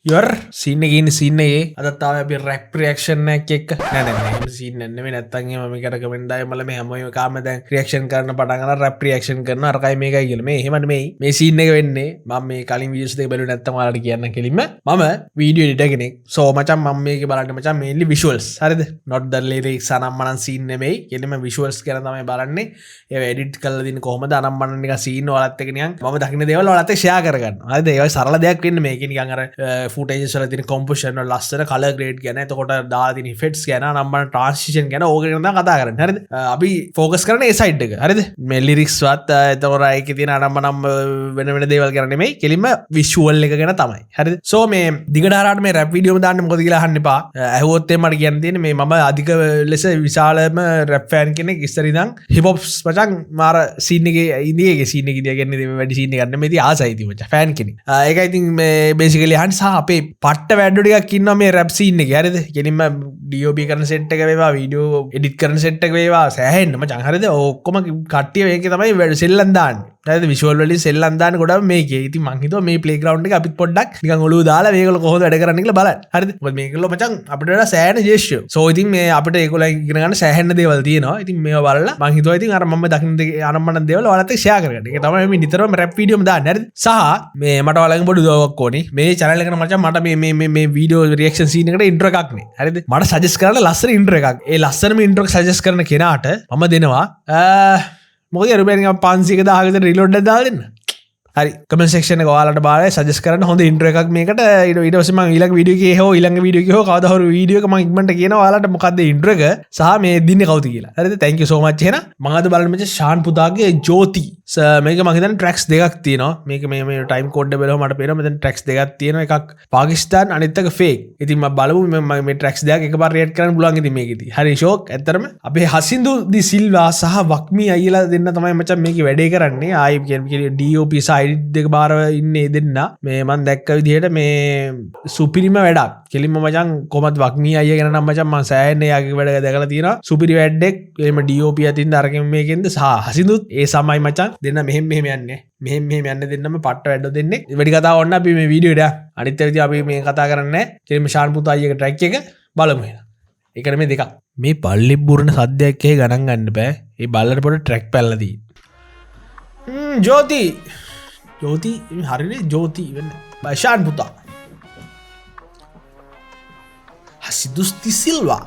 යර් scene එකේ ඉන්නේ scene එකේ අදත් ආවේ අපි රැප් රියැක්ෂන් එකක් එක්ක නෑ මෙහෙම සීන් එක නෙමෙයි නැත්තම් එහෙම මේකට කමෙන්ට් දායි මල මේ හැමෝම කාම දැන් රියැක්ෂන් කරන්න පටන් ගන්න රැප් රියැක්ෂන් කරනවා අරකයි මේකයි කියලා මේ එහෙම නෙමෙයි මේ සීන් එක වෙන්නේ මම මේ කලින් වීඩියෝස් දෙක බැලුවේ නැත්තම් ඔයාලට කියන්න කෙලින්ම මම වීඩියෝ එඩිටර් කෙනෙක් සෝ මචං මම මේකේ බලන්නේ මචං මේන්ලි විෂුවල්ස් හරිද not the lyrics අනම්මනම් සීන් නෙමෙයි කෙලින්ම විෂුවල්ස් කියලා තමයි බලන්නේ ඒවා එඩිට් කරලා දින කොහමද අනම්මනම් නිකන් සීන් වලත් එක නිකන් මම දකින්න දේවල් වලත් එක්ක ෂෙයා කරගන්නවා හරිද ඒක සරල දෙයක් වෙන්නේ මේකේ නිකන් අර ෆුටේජස් වල තියෙන කොම්පොසිෂන් වල ලස්සන කලර් ග්‍රේඩ් ගැන එතකොට දාලා තියෙන ඉෆෙක්ට්ස් ගැන අනම්මනම් ට්‍රාන්සිෂන් ගැන ඕක ගැන තමයි කතා කරන්නේ හරිද අපි ෆෝකස් කරන්නේ ඒ සයිඩ් එක හරිද මේ ලිරික්ස් වත් එතකොට ඒකේ තියෙන අනම්මනම් වෙන වෙන දේවල් ගැන නෙමෙයි කෙලින්ම විෂුවල් එක ගැන තමයි හරිද සෝ මේ දිගට හරහාට මේ රැප් වීඩියෝම දාන්න මොකද කියලා අහන්න එපා ඇහුවොත් එහේ මට කියන්න තියෙන්නේ මේ මම අධික ලෙස විශාලම රැප් ෆෑන් කෙනෙක් ඉස්සර ඉඳන් හිප් හොප්ස් මචං මාර සීන් එකේ ඉන්දියාගේ සීන් එකේ ඉඳලා කියන්නේ වැඩි සීන් එකක් නෙමෙයි ආසයි ඉතින් මචං ෆෑන් කෙනෙක් ඒකයි ඉතින් මේ බේසිකලි අහන්න සහ අපේ පට්ට වැඩ ටිකක් ඉන්නවා මේ රැප් සීන් එකේ හරිද කෙලින්ම DOP කරන සෙට් එක වේවා වීඩියෝ එඩිට් කරන සෙට් එක වේවා සෑහෙන්න මචං හරිද ඔක්කොම කට්ටිය මේකේ තමයි සෙල්ලම් දාන්නේ හරිද විෂුවල් වලින් සෙල්ලම් දාන්න ගොඩක් මේකේ ඉතින් මං හිතුවා මේ ප්ලේග්‍රවුන්ඩ් එක අපිත් පොඩ්ඩක් නිකන් ඔළුව දාලා මේගොල්ලෝ කොහොමද වැඩ කරන්නේ කියලා බලන්න හරිද මොකද මේගොල්ලෝ මචං අපිට වඩා සෑහෙන ජේෂ්‍යෝ සෝ ඉතින් මේ අපිට ඒගොල්ලෝ ඉගෙන ගන්න සෑහෙන දේවල් තියෙනවා ඉතින් මේවා බලලා මං හිතුවා ඉතින් අර මම දකින්න අනම්මන දේවල් ඔයාලත් එක්ක ෂෙයා කරගන්න ඒක තමයි මේ නිතරම රැප් වීඩියෝම දාන්නේ හරිද සහ මේ මට ඔයාලගෙන් පොඩි උදව්වක් ඕනේ මේ channel එකට මචං මට මේ වීඩියෝ රියැක්ෂන් සීන් එකට ඉන්ට්‍රෝ එකක් නේ හරිද මට සජෙස්ට් කරන්න ලස්සන ඉන්ට්‍රෝ එකක් ඒ ලස්සනම ඉන්ට්‍රෝ එක සජෙස්ට් කරන කෙනාට මම දෙනවා මොකද රුපියල් 500ක 1000කට රීලෝඩ් එකක් දාලා දෙන්න හරි කමෙන්ට් සෙක්ෂන් එක ඔයාලට බලලා සජෙස්ට් කරන්න හොඳ ඉන්ට්‍රෝ එකක් මේකට ඊට පස්සේ මම ඊළඟ වීඩියෝ එකේ හෝ ඊළඟ වීඩියෝ එකේ හෝ කවදා හරි වීඩියෝ එක මම ඉක්මනට කියනවා ඔයාලට මොකද්ද ඉන්ට්‍රෝ එක සහ මේ දින්නේ කවුද කියලා හරිද thank you so much එහෙනම් මම අද බලන්න මචං ෂාන් පුතාගේ ජෝති මේක මම හිතන්නේ ට්‍රැක්ස් දෙකක් තියෙනවා මේක මේ ටයිම් කෝඩ් එක බලුවම මට පේනවා මෙතන ට්‍රැක්ස් දෙකක් තියෙනවා එකක් පාකිස්තාන් අනිත් එක ෆේක් ඉතින් මම බලමු මේ ට්‍රැක්ස් දෙකක් එකපාර රියැක්ට් කරන්න පුළුවන් ඉතින් මේකෙදි හරි ෂෝක් ඇත්තරම අපේ හසින්දු දි සිල්වා සහ වක්මී අයියලා දෙන්න තමයි මචං මේකේ වැඩේ කරන්නේ ආයි කියන්නේ DOP සහ එඩිට් දෙක බාර ඉන්නේ දෙන්න මේ මම දැක්ක විදිහට මේ සුපිරිම වැඩක් කෙලින්ම මචං කොහමද වක්මී අයියා ගැන නම් මචං මම සෑහෙන එයාගේ වැඩ දැකලා තියෙනවා සුපිරි වැඩක් එහෙම DOP අතින්ද අරගෙන මේකෙන්ද සහ හසින්දුත් ඒ සමයි මචං දෙන්න මෙහෙම යන්නේ මෙහෙම යන්නේ දෙන්නම පට්ට වැඩ දෙන්නේ වැඩි කතාව ඕන්න අපි මේ වීඩියෝ එකට අනිත් විදිහ අපි මේ කතා කරන්නේ කෙලින්ම ෂාන් පුතා අයියාගේ ට්‍රැක් එක බලමු එහෙනම් ඒක නෙමෙයි දෙකක් මේ පල්ලි බුරණ සද්දයක් එහෙ ගණන් ගන්න බෑ ඒ බල්ලට පොඩ ට්‍රැක් පැල්ලලා තියෙන්නේ ජෝති හරිනේ ජෝති වෙන්න ෂාන් පුතා හසිදුස්ති සිල්වා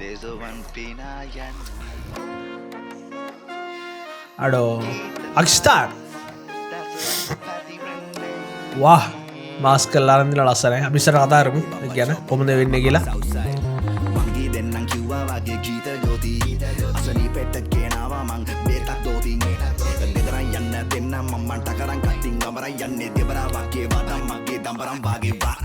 අඩෝ අක්ෂිතාන් වාහ් මාස්ක් කරලා අරන් ලස්සනයි අපි ඉස්සර කතා කරමු ඒක ගැන කොහොමද වෙන්නේ කියලා මංගී දෙන්නම් කිව්වා වගේ ගීත ජෝති අසනීපෙට කියනවා මං බේතක් දෝති දෙතරන් යන්න දෙන්න මම්මන්ට කරන් කටින් ගමරන් යන්නේ දෙබරා වගේ වදම් මගේ දම්බරම් වාගේ වා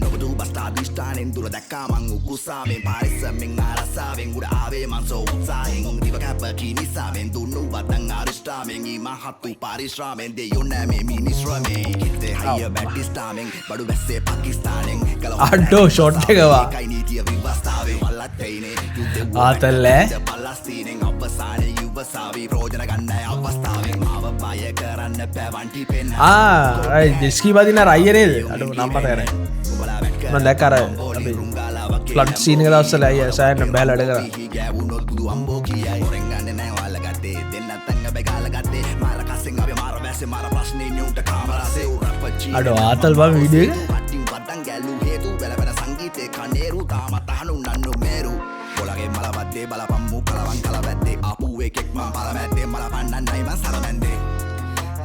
නොබදු බස්තා දිස්ථානෙන් දුර දැක්කා මං උකුසාවෙන් පාරිස්සමෙන් ආරසාවෙන් උඩ ආවේ මං සෝ උත්සාහෙන් දිව කැපකී නිසාවෙන් දුන්නු වදන් ආරිෂ්ඨාවෙන් ඊ මහත්තු පාරිශ්‍රාවෙන් දෙයොන්න මේ මිනිස්රමේ කිත්තේ හයිය බැටිස්ථාවෙන් බඩු බැස්සේ පාකිස්තානෙන් අඩෝ ෂොට් එක වා කයි නීතිය විවස්ථාවේ වල්ලත්තේනේ ආතල්ලේ පලස්තීනෙන් අවසානයේ යුවසාවි ප්‍රෝජන ගන්න අවස්ථාවෙන් මාව බය කරන්න පැවන්ටි පෙන්න ඩිස්කී බදින රයිය නේද අඩෝ නම් මතක නැහැ මම දැක්ක අර අපි ෆ්ලඩ් සීන් එක දවස්වල අයියා සෑහෙන බෑලා වැඩ කරා ගෑවුනොත් බුදු අම්බෝ කියයි හොරෙන් ගන්න නෑ ඔයාලා ගත්තේ දෙන්නත් අංග බෙගාලා ගත්තේ මාර කස්සෙන් අපි මාර වැස්සේ මාර ප්‍රශ්නේ නියුන්ට කාමරාසේ උරප්පච්චි අඩෝ ආතල් බං වීඩියෝ එක පට්ටින් වදන් ගැලු හේතු බැලබැල සංගීතේ කනේරු තාමත් අහනු නන්නු මේරු පොළගේ මලවත්තේ බලපම්මු කලවන් කලවැද්දේ ආපු එකෙක් මම බලවැද්දේ මල පන්නන්නයි මං සරමැන්දේ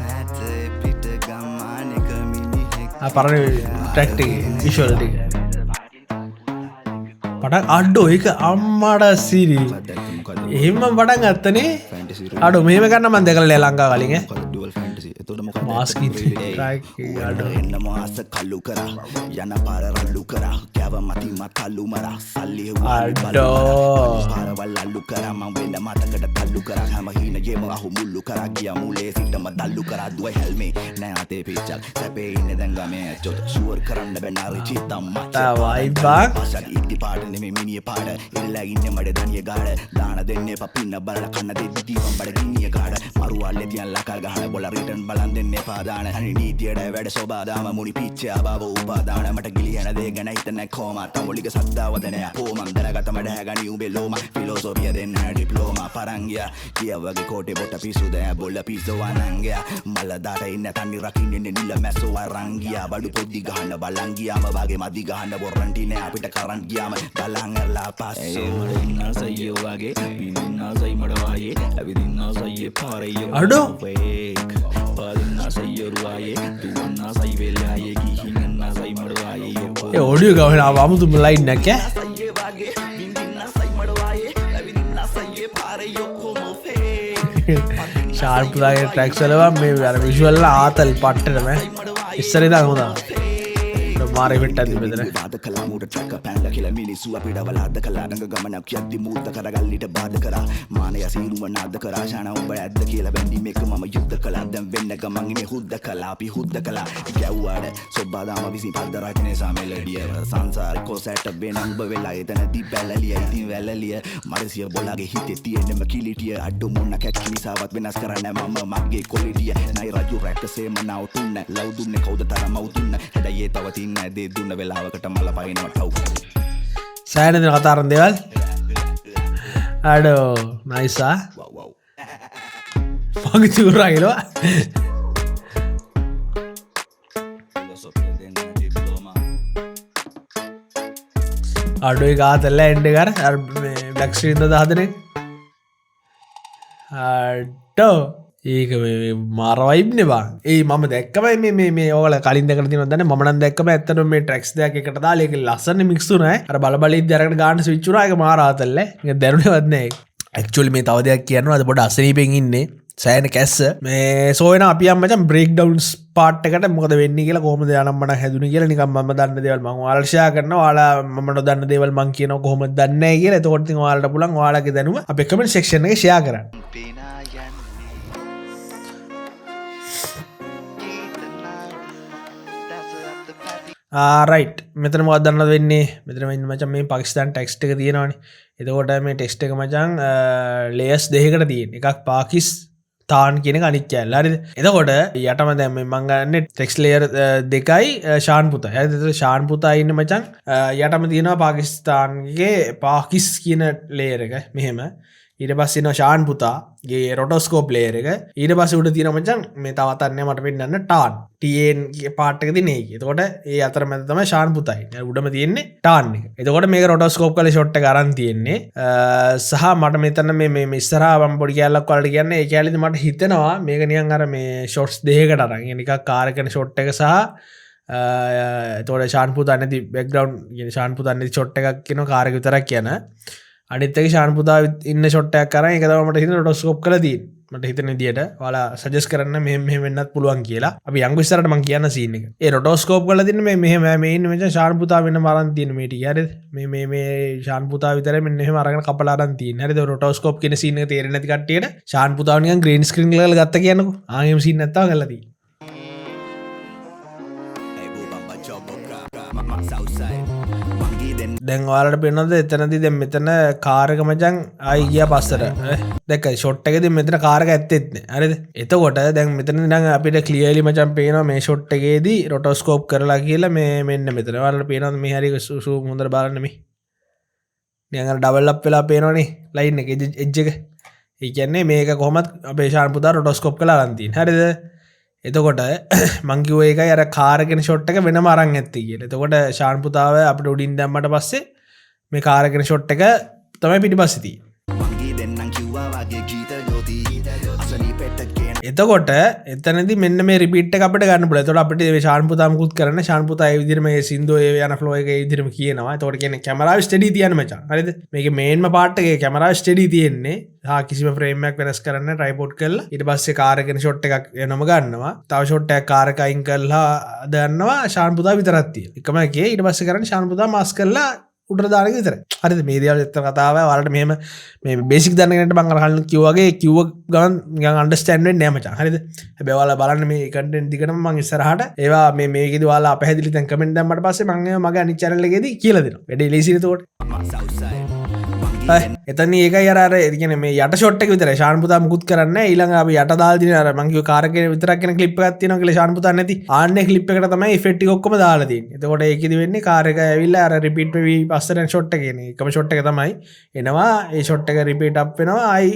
ඇතේ පිට ගම්මානෙක මිනිහෙක් පරණ ට්‍රැක් ටික විෂුවල් ටික පටන් අඩෝ ඒක අම්මඩ සිරි එහෙම පටන් ගත්තනේ අඩෝ මෙහෙම ගන්න මම දැකලා ලංකාව කලින් මාස්ක් ඉතින් ට්‍රැක් අඩෝ එන්න මාස කල්ලු කරා යන පාර රල්ලු කරා කැව මතිම තල්ලු මරා සල්ලි අඩෝ පාරවල් අල්ලු කරා මං වෙන්න මතකට තල්ලු කරා හැම හීනගෙම අහු මුල්ලු කරා ගියා මුලේ සිටම දල්ලු කරා දුව හැල්මේ නෑ අතේ පිච්චක් සැපේ ඉන්නේ දැන් ගමේ ඇච්චොත් ෂුවර් කරන්න බෑ නාරි චිත්තම් තවයි බක් පස්සට ඉද්දි පාට නෙමෙයි මිනිය පාට ඉල්ලා ඉන්නේ මඩ දනිය ගාඩ දාන දෙන්නේ පපින්න බලලා කන්න දෙද්දි දීපම් බඩ ගිනිය ගාඩ මරුවල්ලේ තියන් ලකල් ගහන බොල රිටර්න් බලන් දෙන්නේ පාදාන හරි නීතියට වැඩ සෝබාදාම මුනි පිච්චා බව උපාදාන මට ගිලියන දේ ගැන හිතන්නේ කොහොම තමුලික සද්දාවද නෑ පොමන් දැනගත මඩ හැගනි උඹේ ලෝම ෆිලොසොෆිය දෙන්න ඩිප්ලෝමා පරංගියා කියවගේ කොටේ බොට පිසු දැ බොල්ල පිස්සෝ වනංගයා මල දාට ඉන්න තන්නි රකින්නේ නිල මැස්සෝ වරංගියා බඩු පොඩි ගහන්න බලන් ගියාම වගේ මදි ගහන්න බොරන්ටි නෑ අපිට කරන් ගියාම බලන් ඇරලා පස්සෝ ඉන්න සයියෝ වගේ ඉන්න සයි මඩ වායේ ඇවිදින්න සයියේ පාරේ අඩෝ පාදින්න සයියෝ රුවායේ දුවන්න සයි වෙලායේ ගිහින්න සයි මඩ වායේ ඒ ඔඩියෝ ගහන ආවමුතුම ලයින් නැක සයියේ වගේ ඉන්න සයි මඩ වායේ ඇවිදින්න සයියේ පාරේ යොකෝ ෆේ ශාර්පුදාගේ ට්‍රැක්සලවා මේ විශුවල්ල ආතල් පට්ටටම ඉස්සරදා හොදා මාර වෙට්ට ඇති බෙදන වාද කලා මුට ට්‍රැක පැන්ඩ කියලා මිනිස්සු අපිට වලාද කලා රඟ ගමනක් යද්දි මූර්ත කරගල්ලිට බාධ කරා මානය සීරුම නාද කරා ශාන උඹ ඇද්ද කියලා බැඳීම එක මම යුද්ධ කළා දැන් වෙන්න ගමන් ඉන්නේ හුද්ද කලා අපි හුද්ද කලා ගැව්වාට සොබ්බාදාම විසින් පද්ද රචනයේ සාමෙලඩිය සංසාර කොසැට වෙන උඹ වෙලා එතනදී බැලලිය ඉතින් වැලලිය මරසිය බොලාගේ හිතේ තියෙනම කිලිටිය අඩු මොන්න කැක්කි නිසාවත් වෙනස් කරන්න මම මගේ කොලිටිය නයි රජු රැක්කසේම නවතුන්න ලව් දුන්නේ කවුද තරම අවුතුන්න හැඩයේ තව තින්න දේ දුන්න වෙලාවකට මල පයින්නවා ටව් සෑහෙන දෙන කතාරන් දේවල් අඩෝ නයිසා පගචුරාගලවා අඩුයි කාතල්ල එන්ඩ කර බ්ලක්ෂීන්ද දාදන අඩෝ ඒක මාරවයිබ්න බා ඒ මම දැක්කමයි මේ ඕල කලින් දෙක තින මන දැක්කම ඇත්තන මේ ට්‍රක්ස් දෙයක් එකට දාලෙක ලස්සන මික්සුනයි අර බලබලි දරට ගාන විච්චුරාග මාරාතල්ල දැරුණවත්නෑ ඇක්චුවලි මේ තව දෙයක් කියන්නවා අද පොඩ අසනීපෙන් ඉන්නේ සෑන කැස්ස මේ සෝයන අපි අම්මචන් බ්‍රේක් ඩවන්ස් පාට්කට මොකද වෙන්න කියලා කොහොමද යනම්මට හැදුන කියලා නිකම් මම දන්න දේවල් මම ආර්ශා කරන වාලා මමට දන්න දේවල් මං කියන කොහොම දන්නේ කියලා එතකොට ඉතින් ඔයාලට පුළුවන් ඔයාලගේ දැනුම අපේ කමෙන්ට් සෙක්ෂන් එකේ ෂෙයා කරන්න රයිට් මෙතන මොකක්ද දන්නවද වෙන්නේ මෙතන වෙන්නේ මචං මේ පාකිස්තාන් ටෙක්ස්ට් එක තියෙනවානේ එතකොට මේ ටෙක්ස්ට් එක මචං ලේයර්ස් දෙකකට තියෙන එකක් පාකිස්තාන් කියන එක අනිත් කැලේ හරිද එතකොට යටම දැන් මම ගන්න ටෙක්ස්ට් ලේයර් දෙකයි ෂාන් පුතා හරිද එතකොට ෂාන් පුතා ඉන්නේ මචං යටම තියෙනවා පාකිස්තාන්ගේ පාකිස් කියන ලේයර් එක මෙහෙම ඊට පස්සේ ඉන්නවා ෂාන් පුතාගේ රොටෝස්කෝප් ලේයර් එක ඊට පස්සේ උඩ තියෙනවා මචං මේ තවත් අන්නේ මට පෙන්නන්න ටාන් TN පාට් එක තියෙන එක. එතකොට ඒ අතර මැද තමයි ෂාන් පුතායි. උඩම තියෙන්නේ ටාන් එක. එතකොට මේක රොටෝස්කෝප් කරලා ෂොට් එක අරන් තියෙන්නේ. සහ මට මෙතන මේ ඉස්සරහා මම පොඩි කැලලක් වලට කියන්නේ ඒ කැලේදී මට හිතෙනවා මේක නිකන් අර මේ ෂොට්ස් දෙකකට අරන්. ඒ නිකන් කාර් එකේ ෂොට් එක සහ එතකොට ෂාන් පුතා නැති බෑග්ග්‍රවුන්ඩ් කියන්නේ ෂාන් පුතා නැති ෂොට් එකක් කියනවා කාර් එක විතරක් කියන. අනිත් එක ෂාන් පුතා ඉන්න ෂොට් එකක් අරන් ඒක තමයි මට හිතෙන රොටෝස්කෝප් කරලා තියෙන්නේ. මට හිතන විදියට ඔයාලා සජෙස්ට් කරන්න මෙහෙම වෙන්නත් පුළුවන් කියලා. අපි යංගු ඉස්සරහට මම කියන්න සීන් එක. ඒ රොටෝස්කෝප් කරලා තින්නේ මෙහෙම මේ ඉන්නේ මෙතන ෂාන් පුතා වෙන මරන් තියෙන මේ ටික. හරිද? මේ ෂාන් පුතා විතරයි මෙන්න එහෙම අරගෙන කපලා අරන් තියෙන්නේ. හරිද? රොටෝස්කෝප් කියන සීන් එක තේරෙන්නේ නැති කට්ටියට ෂාන් පුතාව නිකන් ග්‍රීන් ස්ක්‍රීන් එකකට ගත්ත කියන්නකෝ. ආයෙම සීන් නැත්තව කරලා තියෙන්නේ. දැන් ඔයාලට පේනවද එතනදී දැන් මෙතන කාර් එක මචං ආයි ගියා පස්සට දැක්කද ෂොට් එකේදී මෙතන කාර් එක ඇත්තෙත් නෑ හරිද එතකොට දැන් මෙතනදී නම් අපිට ක්ලියර්ලි මචං පේනවා මේ ෂොට් එකේදී රොටෝස්කෝප් කරලා කියලා මේ මෙන්න මෙතන ඔයාලට පේනවද මේ හරිය සූම් හොඳට බලන්න මේ නිකන් අර ඩබල් අප් වෙලා පේනවනේ ලයින් එක එජ් එක ඒ කියන්නේ මේක කොහොමද අපේ ෂාන් පුතා රොටෝස්කෝප් කරලා අරන් තියෙන්නේ හරිද එතකොට මං කිව්ව එකයි අර කාර් එකේ ෂොට් එක වෙනම අරන් ඇත්තේ කියලා. එතකොට ෂාන් පුතාව අපිට උඩින් දැම්මට පස්සේ මේ කාර් එකේ ෂොට් එක තමයි පිටිපස්සේ තියෙන්නේ. එතකොට එතනදි මෙන්න මේ රිපීට් එක අපිට ගන්න පුළුවන්. එතකොට අපිට මේ ශාන් පුතා මුකුත් කරන්න ශාන් පුතා ඒ විදිහට මේ සින්දෝ ඒ යන ෆ්ලෝ එක ඒ විදිහටම කියනවා. එතකොට කියන්නේ කැමරාව ස්ටඩි තියන්න මචං. හරිද? මේකේ මේන්ම පාර්ට් එකේ කැමරාව ස්ටඩි තියෙන්නේ. කිසිම ෆ්‍රේම් එකක් වෙනස් කරන්න ට්‍රයිපෝඩ් කරලා ඊට පස්සේ කාර් එකේ ෂොට් එකක් එනම ගන්නවා. තව ෂොට් එකක් කාර් එක අයින් කරලා දාන්නවා ශාන් පුතා විතරක් තියෙන. එකම එකේ ඊට පස්සේ කරන්නේ ශාන් පුතා මාස් කරලා උඩට දාන එක විතරයි. හරිද? මේ දේවල් ඇත්ත කතාව ඔයාලට මෙහෙම මේ බේසික් දැනගෙන ඉන්න මම අර කලින් කිව්වා වගේ කිව්ව ගමන් නිකන් අන්ඩර්ස්ටෑන්ඩ් වෙන්නේ නැහැ මචං. හරිද? හැබැයි ඔයාලා බලන්න මේ කන්ටෙන්ට් දිගටම මම ඉස්සරහට ඒවා මේකේදී ඔයාලා අපහැදිලි දැන් කමෙන්ට් දැම්මට පස්සේ මම ඒවා මගේ අනිත් channel එකේදී කියලා දෙනවා. වැඩේ ලේසියි එතකොට. එතන ඒකයි අර ඒ කියන්නේ මේ යට ෂොට් එක විතරයි ශාන් පුතා මුකුත් කරන්නේ නැහැ. ඊළඟ අපි යට දාලා දින අර මං කිව්ව කාර් එකේ විතරක් යන ක්ලිප් එකක් තියෙනවා කියලා ශාන් පුතා නැති. ආන්නේ ක්ලිප් එකට තමයි ඉෆෙක්ට් ටික ඔක්කොම දාලා තියෙන්නේ. එතකොට ඒකෙදි වෙන්නේ කාර් එක ඇවිල්ලා අර රිපීට් වෙවි පස්සට ෂොට් එක එන්නේ. එකම ෂොට් එක තමයි එනවා. ඒ ෂොට් එක රිපීට් අප් වෙනවා. ආයි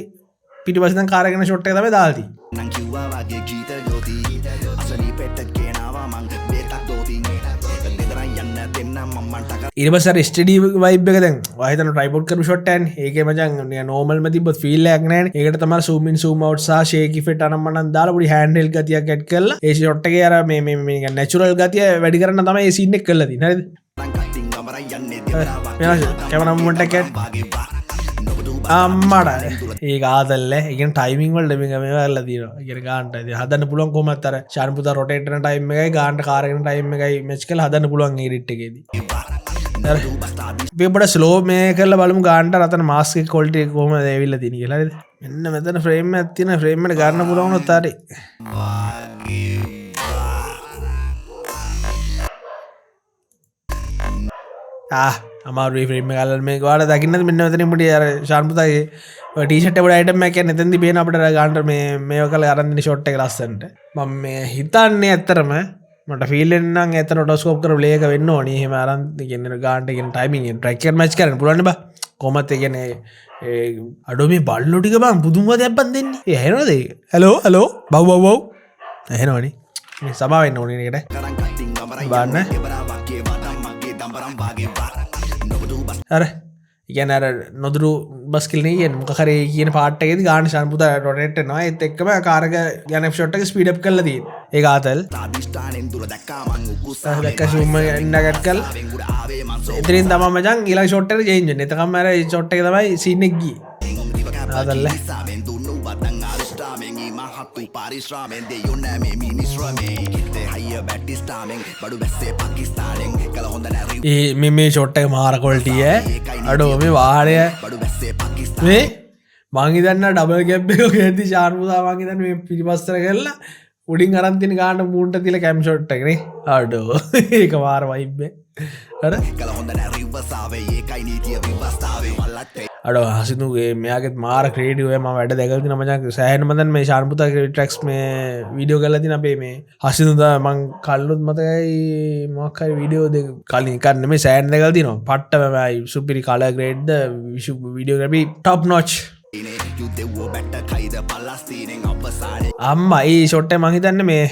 පිටිපස්සෙන් දැන් කාර් එකේ ෂොට් එක තමයි දාලා තියෙන්නේ. නං කිව්වා වගේ ගීත ජෝති අසනීපෙට ගෙනාවා මං බේතක් දෝති දෙදරන් යන්න දෙන්න මම්මන්ට ඊට පස්සේ අර ස්ටඩි වයිබ් එක දැන් ඔයා හිතන ට්‍රයිපෝඩ් කරපු ෂොට් එකනේ. ඒකේ මචං නෝමල්ම තිබ්බොත් ෆීල් එකක් නැහැ නේ. ඒකට තමයි zoom in zoom out සහ shake effect අනම්මනම් දාලා පොඩි හෑන්ඩ් හෙල්ඩ් ගතියක් ඇඩ් කරලා ඒ ෂොට් එකේ අර මේ නැචරල් ගතිය වැඩි කරන්න තමයි මේ සීන් එක කරලා තියෙන්නේ. හරිද? කැමරා මොමන්ට් එක අම්මඩ ඒක ආදල්ල ඉගෙන ටයිමිං වලට මේක මේවා කරලා තියෙනවා. ඉගෙන ගන්නට ඉතින් හදන්න පුළුවන් කොහොමත් අර ශාන් පුතා රොටේට් කරන ටයිම් එකයි ගන්නට කාර් එකේ ටයිම් එකයි මැච් කරලා හදන්න පුළුවන් එඩිට් එකේදී. අපි පොඩ ස්ලෝ මේ කරලා බලමු ගන්නට අතන මාස්ක් එක ක්වොලිටි එක කොහොමද ඇවිල්ලා තියෙන්නේ කියලා. හරිද? මෙන්න මෙතන ෆ්‍රේම් එකක් තියෙනවා. ෆ්‍රේම් එකට ගන්න පුළුවන් උනොත් හරි. අමාරුයි ෆ්‍රේම් එක අල්ලන්න මේක ඔයාලා දකින්නද මෙන්න මෙතනින් මුටි අර ශාන් පුතාගේ ටී-ෂර්ට් එක වල අයිටම් එකක් කියන්නේ එතෙන්දී පේන අපිට ගන්නට මේව කළා අරන් දෙන ෂොට් එක ලස්සනට. මම මේ හිතන්නේ ඇත්තරම මට ෆීල් වෙන්න නම් එතන රොටෝස්කෝප් කරලා ප්ලේ එක වෙන්න ඕනේ. එහෙම අරන් කියන්නේ ගන්නට කියන ටයිමින් එක ට්‍රැක් එක මැච් කරන්න පුළුවන් නේ බා. කොහොමත් ඒ කියන්නේ අඩෝ මේ බල්ලෝ ටික බං පුදුම දෙයක් බං දෙන්නේ. ඒ ඇහෙනවද ඒක? හලෝ හලෝ බව් බව් බව් ඇහෙනවනේ. මේ සමා වෙන්න ඕනේ නේද? බලන්න. අර ඉගැන අර නොදුරු බස්කිල්නේ කියන මොකක් හරි කියන පාට් එකේදී ගාන ශාන් පුතා රොටේට් වෙනවා. ඒත් එක්කම කාරක යන ෂොට් එක ස්පීඩ් අප් කරලා තියෙනවා. ඒක ආතල් දැක්ක zoom එක නැගත් කළා. එතනින් තමයි මචං ඊළඟ ෂොට් එකට චේන්ජ් වෙන්නේ. එතකම අර ෂොට් එක තමයි සීන් එක ගියේ. ආතල් පාරිශ්‍රාමෙන් දෙයොන්න මේ මිනිස්රමේ හිතේ හයිය බැටිස්ටාමෙන් බඩු බැස්සේ පාකිස්තානෙන් කල හොඳ නැරි මේ ෂොට් එක මාර ක්වොලිටි ඈ අඩෝ මේ වාහනය බඩු බැස්සේ පාකිස්තාන මේ මං හිතන්න ඩබල් කැප් එකක ඇද්දි ශාන් පුතා මං හිතන්නේ මේ පිටිපස්සට කරලා උඩින් අරන් තියෙන ගානට මූන්ට තියලා කැම් ෂොට් එක නේ අඩෝ ඒක මාර වයිබ් එක අර කල හොඳ නැරි වසාවේ ඒකයි නීතිය විවස්ථාවේ වලත්තේ අඩෝ හසිතුගේ මෙයාගෙත් මාර ක්‍රියේටිව් මම වැඩ දැකලා තිනා මචං සෑහෙන මතන් මේ ශාන් පුතාගේ ට්‍රැක්ස් මේ වීඩියෝ කරලා තිනා අපේ මේ හසිතුදා මං කල්ලුත් මතකයි මොකක් හරි වීඩියෝ දෙක කලින් එකක් නෙමෙයි සෑහෙන දැකලා තිනවා පට්ටමයි සුපිරි කලර් ග්‍රේඩ් ද වීඩියෝග්‍රැෆි টপ නොච් අම්මා ඒ ෂොට් එක මං හිතන්නේ මේ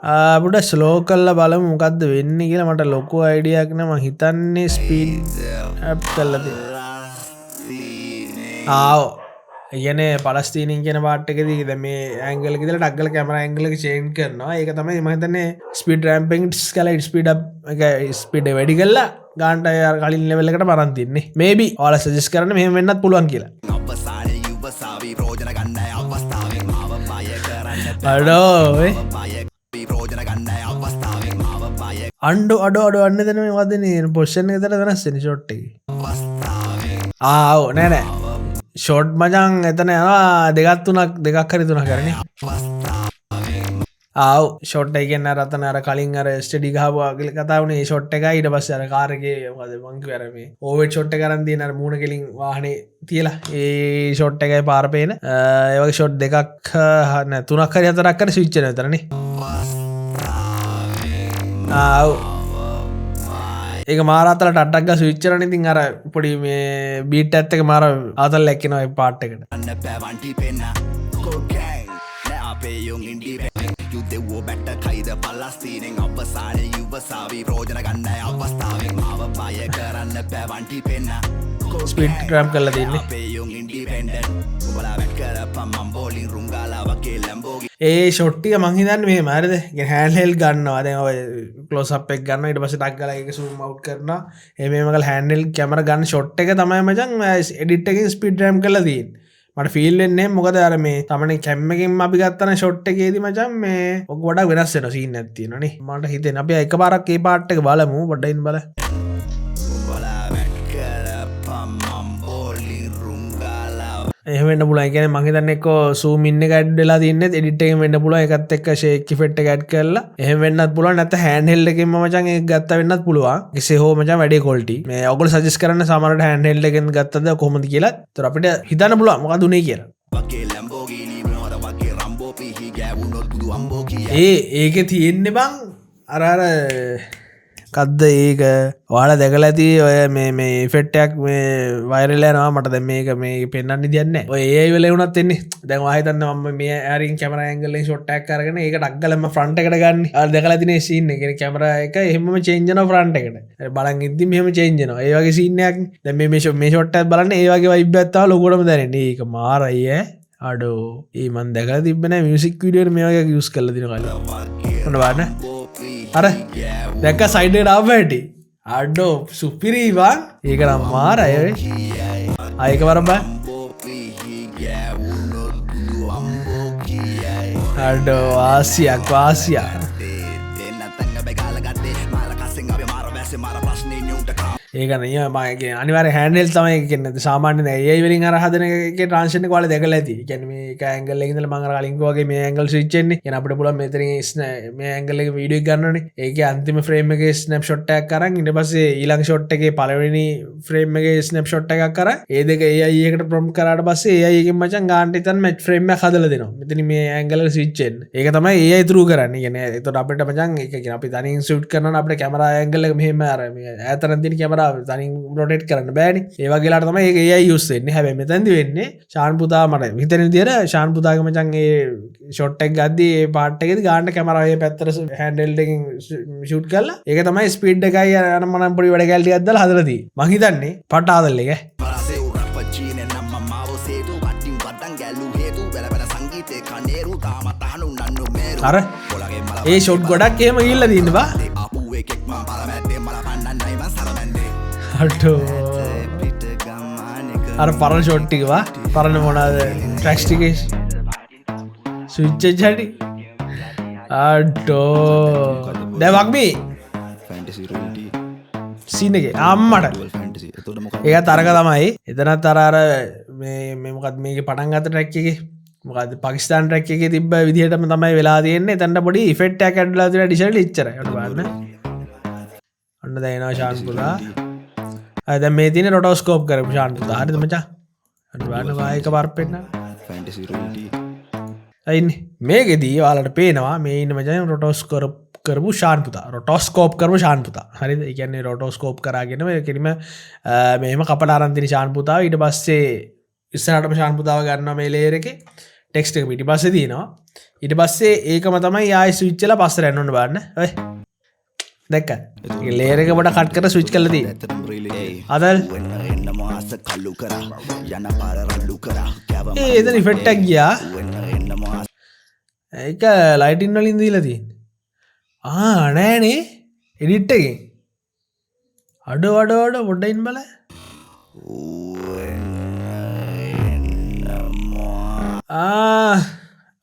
අපිට ස්ලෝ කරලා බලමු මොකද්ද වෙන්නේ කියලා මට ලොකු අයිඩියාවක් නෑ මං හිතන්නේ ස්පීඩ් අප් කරලා තියෙනවා ආව් කියන්නේ පලස්තීනින් කියන පාට් එකේදී දැන් මේ ඇන්ගල් එක ඉඳලා ඩග්ගල කැමරා ඇන්ගල් එක චේන්ජ් කරනවා ඒක තමයි මම හිතන්නේ ස්පීඩ් රැම්පින් ස්කලා ස්පීඩ් අප් එක ස්පීඩ් වැඩි කරලා ගානට කලින් ලෙවල් එකට මරන් තින්නේ මේබි ඔයාලා සජෙස්ට් කරන්න මෙහෙම වෙන්නත් පුළුවන් කියලා අඩෝ අන්න දෙන මේ වදනේ පොසිෂන් එක විතර වෙනස් වෙන ෂොට් එකේ ආව් නෑ ෂොට් මචං එතන යනවා දෙකක් හරි තුනක් කරන්නේ ආව් ෂොට් එක කියන්නේ අර අතන අර කලින් අර ස්ටඩි ගහපුවා කියලා කතා වුණේ ඒ ෂොට් එකයි ඊට පස්සේ අර කාර් එකේ මොකද මං කිව්වේ අර මේ ඕවර්හෙඩ් ෂොට් එක අරන් තියෙන අර මූණ කෙලින් වාහනේ තියලා ඒ ෂොට් එකයි පාර පේන ඒ වගේ ෂොට් දෙකක් නෑ තුනක් හරි හතරක් හරි ස්විච් වෙනවා විතරනේ ආව් ඒක මාර අතල ටට්ටක් ගා ස්විච් කරන ඉතින් අර පොඩි මේ බීට් එකත් එක මාර ආතල් ලැක්කිනවා ඒ පාට් එකට සුදු දෙව්වෝ බැට්ට කයිද පලස්තීනෙන් අවසානයේ යුවසාවි ප්‍රෝජන ගන්න අවස්ථාවෙන් මාව බය කරන්න බැවන්ටි පෙන්න ස්පීඩ් ට්‍රැප් කරලා තින්නේ අපේ යොන් ඉන්ඩිපෙන්ඩන්ට් උඹලා වැට් කරපම් මම් බෝලින් රුංගාලා වගේ ලැම්බෝගි ඒ ෂොට් ටික මං හිතන්නේ මෙහෙම හරිද හෑන්ඩ් හෙල්ඩ් ගන්නවා දැන් ඔය ක්ලෝස් අප් එක ගන්නවා ඊට පස්සේ ටක් ගාලා ඒක zoom out කරනවා එහෙම කරලා හෑන්ඩ් හෙල්ඩ් කැමරා ගන්න ෂොට් එක තමයි මචං එඩිට් එකකින් ස්පීඩ් ට්‍රැප් කරලා තියෙන්නේ මට ෆීල් වෙන්නේ මොකද අර මේ තමනේ කැම් එකෙන් අපි ගත්තන ෂොට් එකේදී මචං මේ ඔක ගොඩක් වෙනස් වෙනවා සීන් එකක් තියෙනවා නේ මට හිතෙන්නේ අපි එකපාරක් මේ පාර්ට් එක බලමු පොඩ්ඩක් ඉන්න බලන්න එහෙම වෙන්න පුළුවන්. ඒ කියන්නේ මම හිතන්නේ එක්ක zoom in එක ඇඩ් වෙලා තින්නේ edit එකෙන් වෙන්න පුළුවන්. ඒකත් එක්ක shake effect එක ඇඩ් කරලා එහෙම වෙන්නත් පුළුවන්. නැත්නම් hand held එකෙන්ම මචං ඒක ගත්තා වෙන්නත් පුළුවන්. කෙසේ හෝ මචං වැඩේ quality. මේ ඔයගොල්ලෝ suggest කරන්න සමහරවිට hand held එකෙන් ගත්තද කොහොමද කියලා. ඒතර අපිට හිතන්න පුළුවන් මොකද උනේ කියලා. ඒකේ තියෙන්නේ බං අර කද්ද ඒක ඔයාලා දැකලා ඇති ඔය මේ ඉෆෙක්ට් එකක් මේ වයිරල් යනවා මට දැන් මේක මේ පෙන්වන්න දෙයක් නැහැ. ඔය AI වල වුණත් එන්නේ. දැන් ඔයා හිතන්නේ මම මේ ඇරින් කැමරා ඇන්ගල් එකෙන් ෂොට් එකක් අරගෙන ඒක ඩක් ගාලා මම ෆ්‍රන්ට් එකට ගන්න. ඔයාලා දැකලා ඇති නේ සීන් එක. කියන්නේ කැමරා එක එහෙමම චේන්ජ් වෙනවා ෆ්‍රන්ට් එකට. හරි බලන් ඉද්දි මෙහෙම චේන්ජ් වෙනවා. ඒ වගේ සීන් එකක්. දැන් මේ ෂොට් එකක් බලන්න ඒ වගේ වයිබ් එකක් තාම ලොකුටම දැනෙන්නේ. ඒක මාරයි ඈ. අඩෝ ඒ මන් දැකලා තිබ්බ නෑ මියුසික් වීඩියෝ එක මේ වගේ යූස් කරලා දින කලින්. ඔන්න බලන්න. අර දැක්ක සයිඩ් එකට ආව හැටි. අඩෝ සුපිරිවා ඒක නම් මාරයි ඔය ආයක වරම අඩෝ ආසියක් වාසියා ඒක නිය මගේ අනිවාර්ය හෑන්ඩල් තමයි කියන්නේ සාමාන්‍යයෙන් AI වලින් අර හදන එකේ ට්‍රාන්සිෂන් එක ඔයාලා දැකලා ඇති. ඒ කියන්නේ මේ එක ඇන්ගල් එකකින් ඉඳලා මම අර කලින් කිව්වා වගේ මේ ඇන්ගල් ස්විච් වෙන්නේ. කියන අපිට පුළුවන් මෙතනින් මේ ඇන්ගල් එකේ වීඩියෝ එක ගන්නවනේ. ඒකේ අන්තිම ෆ්‍රේම් එකේ ස්නැප්ෂොට් එකක් අරන් ඊට පස්සේ ඊළඟ ෂොට් එකේ පළවෙනි ෆ්‍රේම් එකේ ස්නැප්ෂොට් එකක් අරන් ඒ දෙක AI එකට ප්‍රොම්ප්ට් කරාට පස්සේ AI එකෙන් මචං ගානට ඉතින් මැච් ෆ්‍රේම් එකක් හදලා දෙනවා. මෙතන මේ ඇන්ගල් එක ස්විච් වෙන්නේ. ඒක තමයි AI through කරන්නේ. කියන්නේ එතකොට අපිට මචං ඒක කියන අපි තනියෙන් ෂූට් කරනවා අපිට කැමරා ඇන්ගල් එක මෙහෙම අර මේ ඈතන තියෙන කැමරාව තනියෙන් රොටේට් කරන්න බෑනේ. ඒ වගේ ලාට තමයි ඒක AI යූස් වෙන්නේ. හැබැයි මෙතනදි වෙන්නේ ෂාන් පුතා මට හිතෙන විදියට ෂාන් පුතාගේ මචං ඒ ෂොට් එක ගද්දී ඒ පාර්ට් එකේදී ගානට කැමරාව ඒ පැත්තට හෑන්ඩ් හෙල්ඩ් එකකින් ෂූට් කරලා ඒක තමයි ස්පීඩ් එකයි අර මනම් පොඩි වැඩ කැලි ටිකක් දාලා හදලා තියෙන්නේ. මං හිතන්නේ පට ආදල් එක. අර ඒ ෂොට් ගොඩක් එහෙම ගිහිල්ලා තියෙනවා බා. අර පරණ ෂොට් ටික වා පරණ මොනවාද ට්‍රැක්ස් ටිකේ ස්විච් එක හැටි අඩෝ දැන් වග්මි ෆැන්ටසි රියැලිටි සීන් එකේ අම්මට ඒකත් අරක තමයි එතනත් අර මේ මොකක්ද මේකේ පටන් ගත්ත ට්‍රැක් එකේ මොකද පාකිස්තාන් ට්‍රැක් එකේ තිබ්බ විදිහටම තමයි වෙලා තියෙන්නේ එතනට පොඩි ඉෆෙක්ට් එකක් ඇඩ්ලා තියෙන ඩිෂල්ට් ඉච්චරයි ඔන්න බලන්න ඔන්න දැන් එනවා ෂාන් පුතා දැන් මේ තියෙන රොටෝස්කෝප් කරපු ෂාන් පුතා හරිද මචං අන්න බලන්න වායක වර්පෙන්න ෆැන්ටසි රියැලිටි අයින්නේ මේකෙදී ඔයාලට පේනවා මේ ඉන්න මචං රොටෝස්කෝප් කරපු ෂාන් පුතා රොටෝස්කෝප් කරපු ෂාන් පුතා හරිද ඒ කියන්නේ රොටෝස්කෝප් කරාගෙන මේ කෙලිම මෙහෙම කපලා අරන් තියෙන ෂාන් පුතාව ඊට පස්සේ ඉස්සරහටම ෂාන් පුතාව ගන්නවා මේ ලේයර් එකේ ටෙක්ස්ට් එක පිටිපස්සේ තියෙනවා ඊට පස්සේ ඒකම තමයි ආයෙ ස්විච් වෙලා පස්සට යන්න ඕන බලන්න ඔය දැක්ක ලේයර් එක පොඩ කට් කරලා ස්විච් කරලා තියෙන්නේ අදල් එතන ඉෆෙක්ට් එකක් ගියා ඒක ලයිටින් වලින් දීලා තියෙන්නේ නෑනේ එඩිට් එකෙන් අඩ පොඩ්ඩක් ඉන්න බල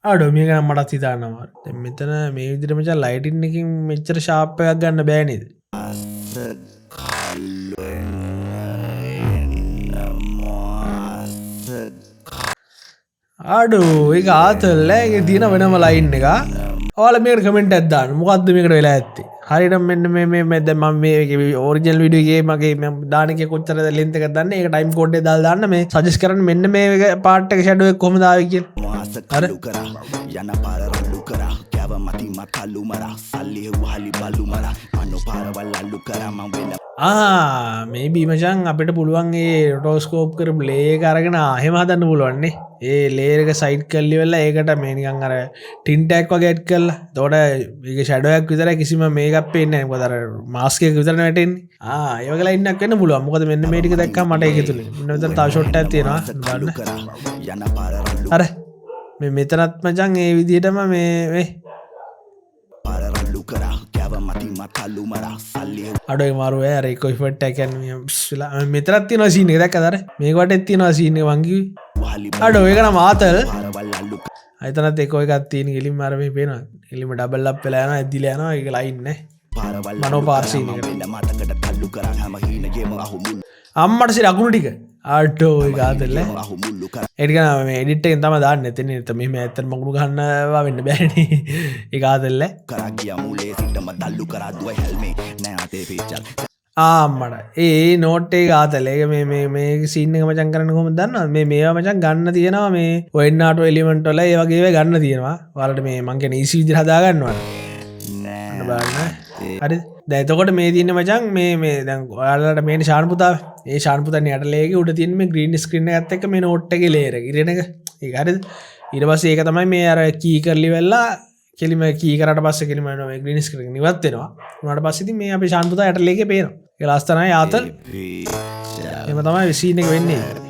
අඩෝ මේක නම් මටත් හිතන්නවා දැන් මෙතන මේ විදිහට මචං ලයිටින් එකකින් මෙච්චර ෂාප් එකක් ගන්න බෑ නේද අඩෝ ඒක ආතල් ඒකේ තියෙන වෙනම ලයින් එක ඔයාලා මේකට කමෙන්ට් එකක් දාන්න මොකද්ද මේකට වෙලා ඇත්තේ හරියට මෙන්න මේ දැන් මම මේ ඔරිජිනල් වීඩියෝ එකේ මගේ මම දාන එකේ කොච්චර ලෙන්ත් එකක් දාන්නේ ඒක ටයිම් කෝඩ් එක දාලා දාන්න මේ සජෙස්ට් කරන්න මෙන්න මේ පාර්ට් එක ෂැඩෝ එක කොහොමද ආවේ කියලා අර යන පාර රළු කරා කැව මති මතලු මරා සල්ලි වහලි බලු මරා මනෝ පාරවල් අල්ලු කරා මම වෙන මේ බීමචන් අපිට පුළුවන් ඒ රොටෝස්කෝප් කරපු ලේ එක අරගෙන එහෙම හදන්න පුළුවන් නේ ඒ ලේරක සයිට් කල්ලි වෙල්ලා ඒකට මේ නිකන් අර ටින්ටැක් වගේ ඇඩ් කරලා එතකොට ඒක ෂැඩෝයක් විතර කිසිම මේකක් පේන්නේ නැහැ මොකද අර මාස්ක් එක විතර වැටෙන්නේ ඒ වගේ ලයින්නක් වෙන්න පුළුවන් මොකද මෙන්න මේ ටික දැක්කම මට ඒක තුලින් මෙන්න මෙතන තව ෂොට් එකක් තියෙනවා බලන්න අර මේ මෙතනත් මචං ඒ විදිහටම මේ අඩෝ මාරු අර එක ඉෆෙක්ට් එකක් කියන්නේ බිස්ලා මෙතනත් තියෙනවා සීන් එක දැක්කද අර මේක වටේත් තියෙනවා සීන් එක මං කිව්වේ අඩෝ ඒක නම් ආතල් අයිතනත් එක එකක් තියෙන ගිලින් මාර මේ පේනවා ගිලින්ම ඩබල් අප් වෙලා යනවා ඇදිලා යනවා ඒක ලයින් නේ මනෝ පාර්සීන් එක අම්මට සිර අකුණු ටික ආටෝ ඒක ආතල්ල ඒක මේ එඩිට් එකෙන් තමයි දාන්නේ එතන ඉතින් මෙහෙම ඇත්තට මකුණු ගන්නවා වෙන්න බෑනේ ඒක ආතල්ල කරා ගියා මූලේ සිටම දල්ලු කරා දුවයි හැල්මේ නෑ අතේ පිටචල් ආම්මට ඒ නෝට් එක ආතල්ල ඒක මේ සීන් එක මචං කරන්න කොහොමද දන්නවද මේවා මචං ගන්න තියෙනවා මේ ඔයන්නාටෝ එලිමන්ට් වල ඒ වගේ ඒවා ගන්න තියෙනවා ඔයාලට මේ මං කියන්නේ ඊසි විදිහට හදා ගන්නවා නෑ බලන්න හරිද දැන් එතකොට මේ තියෙන මචං මේ දැන් ඔයාලට මේ ශාන් පුතා ඒ ශාන් පුතානේ යට ලේගේ උඩ තියෙන මේ ග්‍රීන් ස්ක්‍රීන් එකත් එක්ක මේ නෝට් එකේ ලේයර් එක ඉරෙන එක ඒක හරිද ඊට පස්සේ ඒක තමයි මේ අර කී කරලි වෙලා කෙලිම කී කරාට පස්සේ කෙලිම මේ ග්‍රීන් ස්ක්‍රීන් එක නිවත් වෙනවා උනාට පස්සේ ඉතින් මේ අපේ ශාන් පුතා යට ලේගේ පේනවා ඒක ලස්සනයි ආතල් එහෙම තමයි සීන් එක වෙන්නේ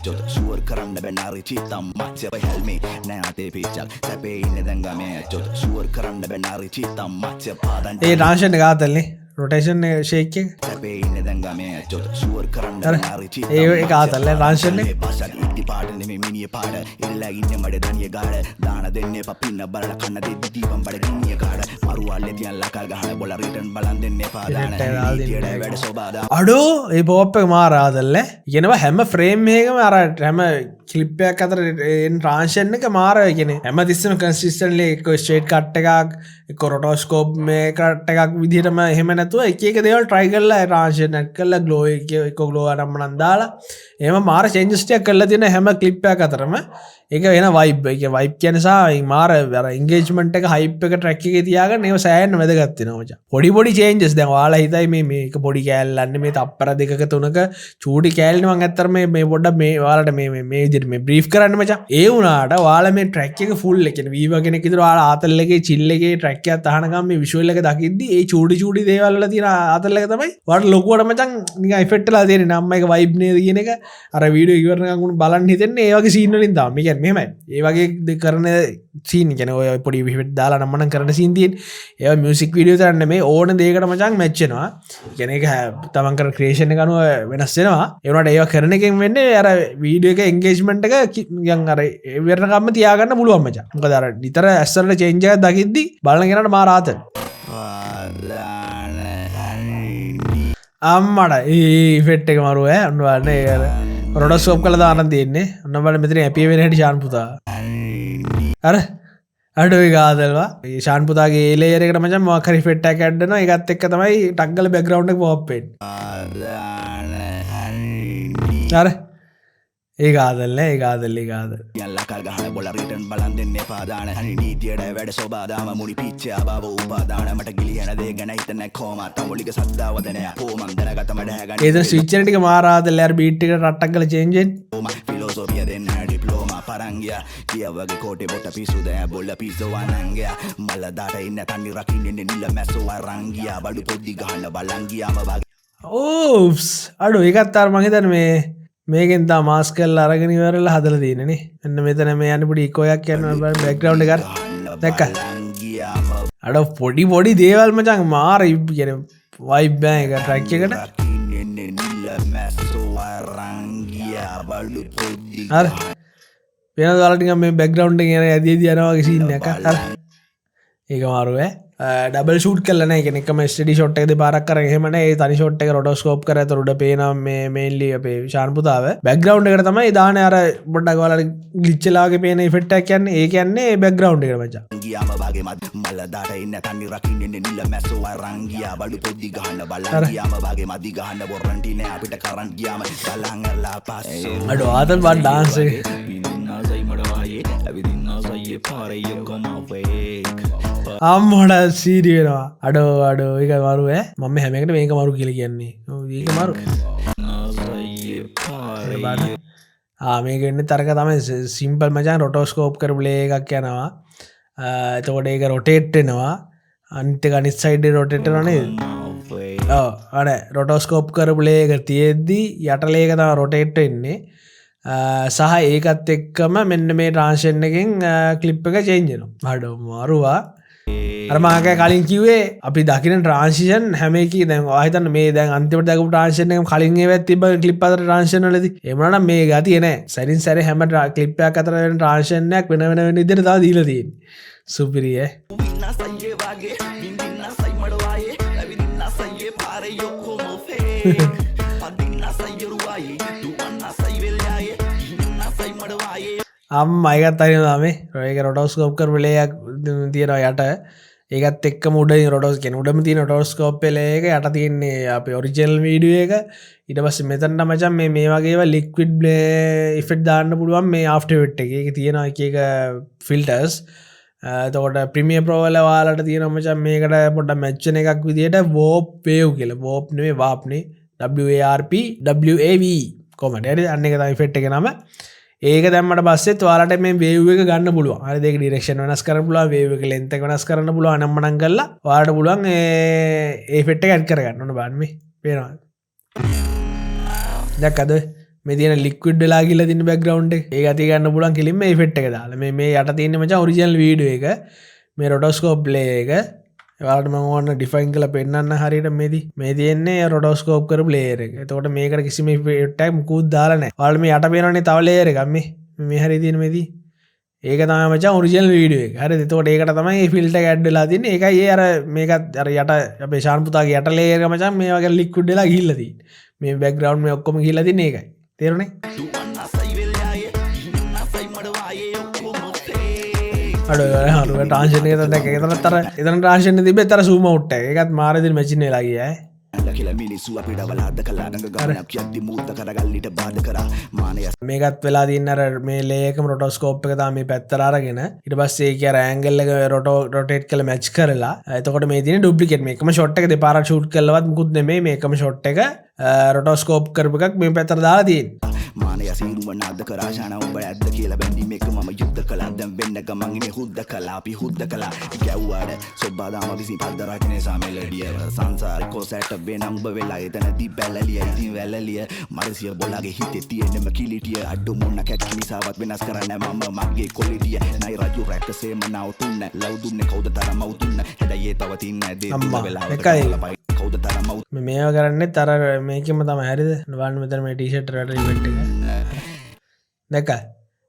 Jod suur කරන්න බැනාරි චිත්තම් මච්චප හැල්මේ නෑ අතේ පිච්චක් සැපේ ඉන්න දැන් ගමේ ජොද සුවර් කරන්න බැනාරි චිත්තම් මච්ච පාදන් ඒ ට්‍රාන්සිෂන් එක ආතල්නේ රොටේෂන් ෂේක් එක සැපේ ඉන්න දැන් ගමේ ජොද සුවර් කරන්න බැනාරි චිත්තම් ඒක ආතල්ල ට්‍රාන්සිෂන් එක පස්සක් ඉක්ටි පාඩ නෙමෙයි මිනිය පාඩ ඉල්ලා ඉන්නේ මඩ දනිය ගාඩ දාන දෙන්නේ පපින්න බලලා කන්න දෙද්දි දීපම් බඩ ගිනිය ගාඩ මරුවල්ලේ තියන් ලකල් ගහන බොල රිටර්න් බලන් දෙන්නේ පාදාන ඉතියට වැඩ සෝබාදා අඩෝ ඒ පොප් එක මාර ආතල්ල කියනවා හැම ෆ්‍රේම් එකකම අර හැම ක්ලිප් එකක් අතර ට්‍රාන්සිෂන් එක මාර කියන්නේ හැම තිස්සෙම කන්සිස්ටන්ට්ලි එක ස්ට්‍රේට් කට් එකක් එක රොටෝස්කෝප් මේ කට් එකක් විදිහටම එහෙම නැතුව එක එක දේවල් try කරලා ට්‍රාන්සිෂන් ඇඩ් කරලා ග්ලෝ එක ග්ලෝ අරන් මනන් දාලා එහෙම මාර චේන්ජස් ටික කරලා තියෙන හැම ක්ලිප් එකක් අතරම ඒක වෙන වයිබ් ඒක වයිබ් කියන සා මාර අර එන්ගේජ්මන්ට් එක හයිප් එක ට්‍රැක් එකේ තියාගන්න ඒව සෑහෙන්න වැදගත් වෙනවා මචං පොඩි චේන්ජස් දැන් ඔයාලා හිතයි මේක පොඩි කෑල්ලන්නේ මේ තප්පර දෙකක තුනක චූටි කෑල්ලනේ මං ඇත්තට මේ පොඩ්ඩක් මේ ඔයාලට මේ විදිහට මේ බ්‍රීෆ් කරන්න මචං ඒ වුණාට ඔයාලා මේ ට්‍රැක් එක ෆුල් එක කියන්නේ වීවා කෙනෙක් විතර ඔයාලා ආතල් එකේ චිල් එකේ ට්‍රැක් එකක් අහනකම් මේ විෂුවල් එක දකිද්දි ඒ චූටි දේවල් වල තියෙන ආතල් එක තමයි ඔයාලට ලොකුවට මචං නිකන් ඉෆෙක්ට් වෙලා තියෙන්නේ නම් එක වයිබ් නේද කියන එක අර වීඩියෝ ඉවරනකම් උන් බලන්න හිතෙන්නේ ඒ වගේ සීන් වලින් තමයි මේ කියන්නේ මෙහෙමයි ඒ වගේ කරන සීන් කියන්නේ ඔය පොඩි ඉෆෙක්ට් දාලා නම් මනම් කරන සීන් තියෙන්නේ ඒවා මියුසික් වීඩියෝ තරන්න නෙමෙයි ඕන දෙයකට මචං මැච් වෙනවා කියන්නේ ඒක තමන් කරන ක්‍රියේෂන් එක අනුව වෙනස් වෙනවා ඒ වුණාට ඒවා කරන එකෙන් වෙන්නේ අර වීඩියෝ එක එන්ගේජ්මන්ට් එක නිකන් අර ඉවරනකම්ම තියාගන්න පුළුවන් මචං මොකද අර නිතර ඇස්සරට චේන්ජ් එකක් දකිද්දි බලන කෙනාට මාර ආතල් අම්මඩ ඒ ඉෆෙක්ට් එක මරුව ඔන්න බලන්න ඒ අර රොඩෝස්කෝප් කරලා දාන්න තියෙන්නේ ඔන්න බලන්න මෙතන හැපි වෙන හැටි ශාන් පුතා අර අඩෝ ඒක ආතල්වා ඒ ශාන් පුතාගේ ඒ ලේයර් එකට මචං මොකක් හරි ඉෆෙක්ට් එකක් ඇඩ් කරනවා ඒකත් එක්ක තමයි ටක් ගාලා බෑග්ග්‍රවුන්ඩ් එක පොප් වෙන්නේ අර ඒක ආදල්ල ඒක ආදල් යල්ලකල් ගහන බොල රිටර්න් බලන් දෙන්නේ පාදාන හරි නීතියට වැඩ සෝබාදාම මුනි පිච්චා බව උපාදාන මට ගිලියන දේ ගැන හිතන කොහමත් තමුලික සද්දාවදනය පොමන් දැනගත මඩ හැගන ඒද ස්විච් එක ටික මාර ආදල් යාර බීට් එකට රට්ටක් ගාලා චේන්ජ් වෙන්නේ ඕම ෆිලොසොෆිය දෙන්න ඩිප්ලෝමා පරංගියා කියවගේ කෝටේ බොට පිසු දැ බොල්ල පිසෝ වනංගයා මල්ල දාට ඉන්න තන්නි රකින්නේ නිල මැසෝ වරංගියා බඩු පොඩි ගහන්න බලන් ගියාම වගේ ඕප්ස් අඩෝ ඒකත් අර මං හිතන්නේ මේකෙන් තා මාස්ක් කරලා අරගෙන ඉවරලා හදලා තියෙනනේ. මෙන්න මෙතන මේ යන්නේ පොඩි ඉකෝ එකක් යනවා බෑග්ග්‍රවුන්ඩ් එක දැක්කද? අර පොඩි දේවල් මචං මාර කියන්නේ වයිබ් බෑ එක ට්‍රැක් එකට. හරි. වෙනද වල ටිකක් මේ බෑග්ග්‍රවුන්ඩ් එකේ යන ඇදී යනවා වගේ සීන් එකක්. හරි. ඒක මාරු ඩබල් ෂූට් කරලා නැහැ කියන්නේ එකම ස්ටඩි ෂොට් එක දෙපාරක් කරගෙන එහෙම නැහැ ඒ තනි ෂොට් එක රොටෝස්කෝප් කරලා උඩ පේනවා මේ මේන්ලි අපේ ශාන් පුතාව බෑග්ග්‍රවුන්ඩ් එකට තමයි දාන්නේ අර පොඩ්ඩක් ඔයාලට ග්ලිච් වෙලා වගේ පේන ඉෆෙක්ට් එකක් කියන්නේ ඒ කියන්නේ ඒ බෑග්ග්‍රවුන්ඩ් එකට මචං ගියාම වගේ මල්ල දාට ඉන්න තන්නි රකින්නේ නිල මැසෝ වරංගියා බඩු පොඩි ගහන්න බලන් ගියාම වගේ මදි ගහන්න බොරන්ටි නෑ අපිට කරන් ගියාම බලංගලා පස්සෝ අඩෝ ආතල් බා ඩාන්ස් එක පින්නාසයි මඩ වායේ ඇවිදින්නාසයි පාරේ කොමවේ අම්මඩ සීරි වෙනවා අඩෝ ඒක මරු මම හැම එකට මේක මරු කියලා කියන්නේ ඒක මරු මේක වෙන්න තරක තමයි සිම්පල් මචන් රොටෝස්කෝප් කරපුලේ එකක් යනවා එතකොට ඒක රොටේට්ටෙනවා අනිත ගනිත් සයිඩ රොටෙට්ටනේ අන රොටෝස්කෝප් කරපුලේ එක තියෙද්දී යටලේක තම රොටේට්ට එන්නේ සහ ඒකත් එක්කම මෙන්න මේ ට්‍රාන්ෂන් එකෙන් කලිප් එක චේන්ජනවා හඩ මරුවා අරමාක කලින් කිවේ අපි දකින ට්‍රාන්සිෂන් හැමකි දැන් ආහිතන්න මේ දැන් අන්තිමට දකපු ට්‍රාන්ෂන් එක කලින් ඒවත් තිබ ක්ලිප් අතර ට්‍රාන්ෂන් වලදී එමනම් මේ ගතිය නෑ සැරින් සැරේ හැම ක්ලිප්යක් අතර වෙන ට්‍රාන්ෂන් එකක් වෙන වෙන විදිහට තව දීලා තියෙන්නේ සුපිරිය අයිගත් අරින මේ ඒක රොටෝස්කෝප් කරපලයක් තියෙනවා යට ඒකත් එක් මුඩ රොඩෝස් කෙන උඩම තියන ටෝස්කෝප් පලේක යට තියන්නේ අප ඔරිජල් වීඩිය එක ඉට පස්ස මෙතන්ට මචන් මේ වගේ ලික්විඩ් ඉෆෙට් දාන්න පුළුවන් මේ ආෆ්ටවෙට් එක තියෙන එක ෆිල්ටර්ස් තකොට ප්‍රමිය ප්‍රෝවල වාලට තියෙන මචන් මේකට පොට මැච්චන එකක් විදිට වෝප් පේව් කියල වෝප් නේ වාප්නේ WARP WAV කොමට ඇරි අන්න එක තයි ෆෙට් එක නම ඒක දැම්මට පස්සේ තුවාලට මේ වේව් එක ගන්න පුළුවන්. හරි දෙක ඩිරෙක්ෂන් වෙනස් කරන්න පුළුවන් වේව් එක ලෙන්ත් එක වෙනස් කරන්න පුළුවන් අනම්මනම් කරලා ඔයාලට පුළුවන් ඒ ඉෆෙක්ට් එක ඇඩ් කරගන්න ඕන බලන්න මේ පේනවා. දැක්කද මේ තියෙන ලික්විඩ් වෙලා ගිහලා තියෙන බෑග්ග්‍රවුන්ඩ් එක. ඒක අතිය ගන්න පුළුවන් කෙලින්ම මේ ඉෆෙක්ට් එක දාලා. මේ යට තියෙන මචං ඔරිජිනල් වීඩියෝ එක මේ රොටෝස්කෝප් ප්ලේ එක ඔයාලට මම ඕන ඩිෆයින් කරලා පෙන්නන්න හරියට මේ තියෙන්නේ රොටෝස්කෝප් කරපු ලේයර් එක. එතකොට මේකට කිසිම ඉෆෙක්ට් එකක් මුකුත් දාලා නැහැ. ඔයාලට මේ යට පේනවනේ තව ලේයර් එකක් මේ හරිය තියෙන මේදී. ඒක තමයි මචං ඔරිජිනල් වීඩියෝ එක. හරිද? එතකොට ඒකට තමයි මේ ෆිල්ටර් එක ඇඩ් වෙලා තියෙන්නේ. ඒකයි ඒ අර මේකත් අර යට අපේ ශාන් පුතාගේ යට ලේයර් එක මචං මේ වගේ ලික්විඩ් වෙලා ගිහිල්ලා තියෙන්නේ. මේ බෑග්ග්‍රවුන්ඩ් මේ ඔක්කොම ගිහිල්ලා තියෙන්නේ ඒකයි. තේරුණේ? අඩ ටාන්ශනය දැක තර එතන ටාශන තිබේ තර සූම උට්ට එකත් මාරදිල් මැචින ලාගේ මේකත් වෙලා තින්නර මේ ලේක රොටෝස්කෝප් එක තාම පැත්තරාරගෙන ඉට පස්සේ කිය රෑංගල්ල රොටේට් කළ මැච් කරලා එතකොට මේ තින ඩුප්ලිකෙට මේකම ෂොට් එක දෙපාර ෂූට් කලවත් මුකුත් නෙමේ මේකම ෂොට් එක රොටෝස්කෝප් කරපු එකක් මේ පැත්තර දාලා තියෙන් මානය සිරුව නාද කරාශාන උඹ ඇද්ද කියලා බැඳීම එක මම යුද්ධ කළා දැන් වෙන්න ගමන් ඉන්නේ හුද්ද කළා අපි හුද්ද කළා ගැව්වාට සොබ්බාදාම විසින් පද්දරාගෙන සාමෙලඩිය සංසාර කොසට වෙනම් උඹ වෙලා එතනදී බැලලිය ඉතින් වැලලිය මරසිය බොලාගේ හිතේ තියෙනම කිලිටිය අඩු මොන්න කැක්කිනිසාවත් වෙනස් කරන්න මම මගේ කොලිටිය නයි රජු රැක්කසේම නවතුන්න ලව් දුන්නේ කවුද තරම අවුතුන්න හැඩයේ තව තින්න දේ දුන්න වෙලාවට කවුද තරම මේවා කරන්නේ තර මේකම තම හැරිද වන් මෙතර මේ ටීෂට් රට ඉවෙන්ට් එක දැක්ක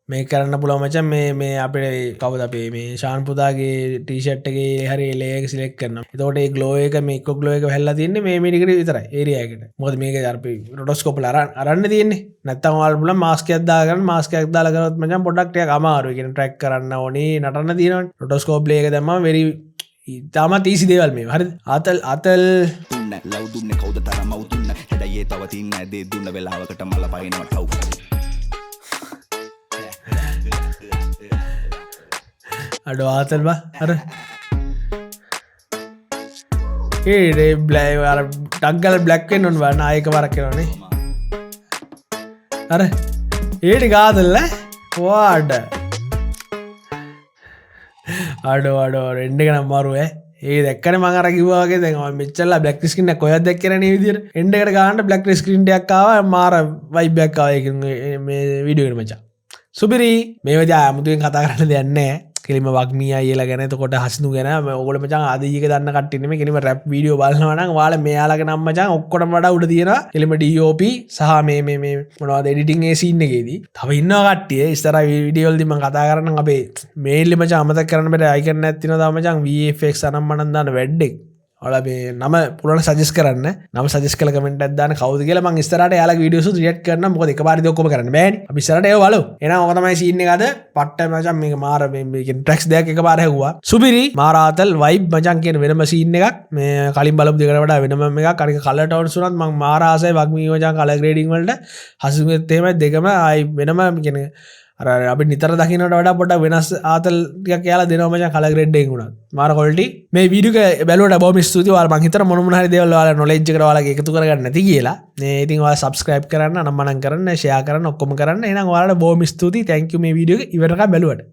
මේ කරන්න පුළුවන් මචං මේ අපේ කවුද අපේ මේ ශාන් පුතාගේ ටීෂර්ට් එකේ හරි ලේයර් සිලෙක්ට් කරනවා. එතකොට ඒ ග්ලෝ එක මේ ඉක්කො ග්ලෝ එක වැහැලා තින්නේ මේ මිනිකට විතරයි ඒරියා එකට. මොකද මේක අපි රොටෝස්කෝප් වල අරන්න තියෙන්නේ. නැත්තම් ඔයාලා පුළුවන් මාස්ක් එකක් දාගන්න මාස්ක් එකක් දාලා කරොත් මචං පොඩ්ඩක් ටිකක් අමාරුයි. කියන ට්‍රැක් කරන්න ඕනේ නටන්න තියෙනවනේ. රොටෝස්කෝප් ප්ලේ එක දැම්මම වෙරි තාමත් ඊසි දේවල් මේ. හරිද? අතල් ලව් දුන්නේ කවුද තරම අවුතුන්න හැඩයේ තව තින්න දේ දුන්න වෙලාවකට මල පයින්නවා ටව් අඩෝ ආතල් බා අර ඒ බ්ලැක් අර ටග්ගල බ්ලැක් වෙන්න ඕන බා නායක වරක් වෙනවනේ අර ඒටි කාදල්ල වාඩ අඩෝ රෙන්ඩ එක නම් මරුවේ ඒ දැක්කන මඟර කිවවාගේ දැ මෙච්චල්ලා බ්ලක් ස්කින්න කොය දැක්කරන විදිර එන්ඩකට ගාන්ට බ්ලක් ස්ක්‍රීන්ටයක්කාව මාර වයිබ්‍යක්කාවය මේ විඩියෝට මචා සුපිරි මේ වජා අමුතුවෙන් කතා කරන්න දෙයන්නේ කෙලිම වක්මිය අයලා ගැන තකොට හසනු ගැන ඔගොල මචන් අදක දන්න කට්ටනම කෙනීම රැප් වීඩියෝ බලන්නවන වාල මෙයාලක නම් මචන් ඔක්කොට වඩ උඩ තියෙන කෙලිම ඩෝප සහ මේ මොනවද එඩිටිං ඒ සින්න එකේදී තව ඉන්න කට්ටිය ස්තර විඩියෝල්දිම කතා කරන්න අපේ මේල්ලි මච අමතක් කරනට අයිකරන්න ඇතින තමචන් වෆෙක් සනම් මනන්දාන වැඩ්ඩෙක් ඔල මේ නම පුරන සජස් කරන්න නම සජස් කල කමෙන්ට දාන කවද කියල ම ස්තරට යාල විඩියසු රියට් කරන මොක එක පාරි ඔක්කොම කරන්න බෑන් අපිසරට ඒ වලු එන ඕකතමයි සින්න එකද පට්ට මචන් මේ මාර ට්‍රක්ස් දෙයක් එක පාරහවා සුපිරි මාරාතල් වයි මචන් කියන වෙනම සින්න එකක් මේ කලින් බලපු දෙකට වෙනම එක කනික කලටවන් සුනත් මං මාරාසය වක්මී මචන් කල ග්‍රේඩිං වලට හසුගත්තේම දෙකම අයි වෙනම කියෙන අර අපි නිතර දකින්නට වඩා පොඩ්ඩක් වෙනස් ආතල් ටිකක් කියලා දෙනවා මචං කලර් ග්‍රේඩ් එකෙන් උනත් මාර ක්වොලිටි මේ වීඩියෝ එක බැලුවට බොහොම ස්තුතියි ඔයාලා මං හිතන මොන හරි දේවල් ඔයාලා නොලෙජ් එකට ඔයාලගේ එකතු කරගන්න නැති කියලා මේ ඉතින් ඔයාලා subscribe කරන්න අනම්මනම් කරන්න share කරන්න ඔක්කොම කරන්න එහෙනම් ඔයාලට බොහොම ස්තුතියි thank you මේ වීඩියෝ එක ඉවරටම බැලුවට